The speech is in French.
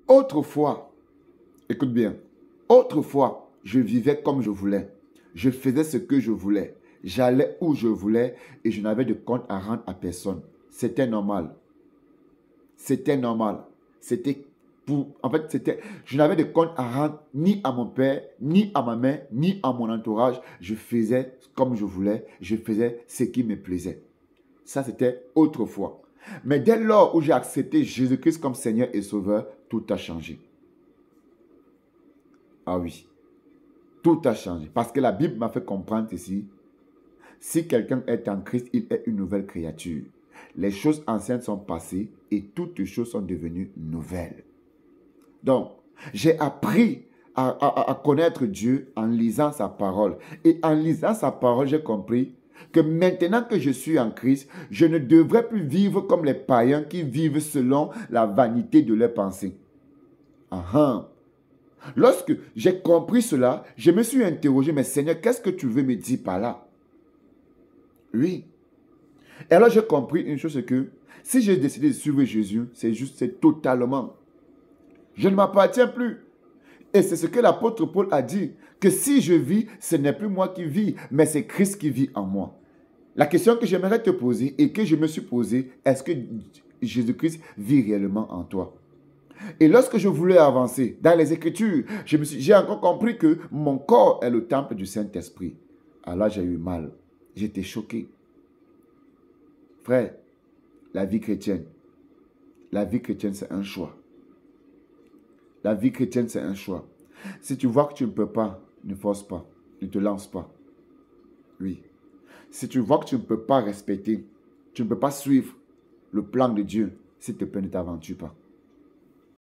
Autrefois, écoute bien, autrefois, je vivais comme je voulais. Je faisais ce que je voulais. J'allais où je voulais et je n'avais de compte à rendre à personne. C'était normal. C'était normal. Je n'avais de compte à rendre ni à mon père, ni à ma mère, ni à mon entourage. Je faisais comme je voulais. Je faisais ce qui me plaisait. Ça, c'était autrefois. Mais dès lors où j'ai accepté Jésus-Christ comme Seigneur et Sauveur, tout a changé. Ah oui, tout a changé. Parce que la Bible m'a fait comprendre ici, si quelqu'un est en Christ, il est une nouvelle créature. Les choses anciennes sont passées et toutes les choses sont devenues nouvelles. Donc, j'ai appris à connaître Dieu en lisant sa parole. Et en lisant sa parole, j'ai compris que maintenant que je suis en Christ, je ne devrais plus vivre comme les païens qui vivent selon la vanité de leurs pensées. Lorsque j'ai compris cela, je me suis interrogé, mais Seigneur, qu'est-ce que tu veux me dire par là? Oui. Et alors j'ai compris une chose, c'est que si j'ai décidé de suivre Jésus, c'est totalement. Je ne m'appartiens plus. Et c'est ce que l'apôtre Paul a dit, que si je vis, ce n'est plus moi qui vis, mais c'est Christ qui vit en moi. La question que j'aimerais te poser et que je me suis posée, est-ce que Jésus-Christ vit réellement en toi? Et lorsque je voulais avancer dans les Écritures, j'ai encore compris que mon corps est le temple du Saint-Esprit. Alors j'ai eu mal. J'étais choqué. Frère, la vie chrétienne, c'est un choix. La vie chrétienne, c'est un choix. Si tu vois que tu ne peux pas, ne force pas, ne te lance pas. Oui. Si tu vois que tu ne peux pas respecter, tu ne peux pas suivre le plan de Dieu, s'il te plaît, ne t'aventure pas.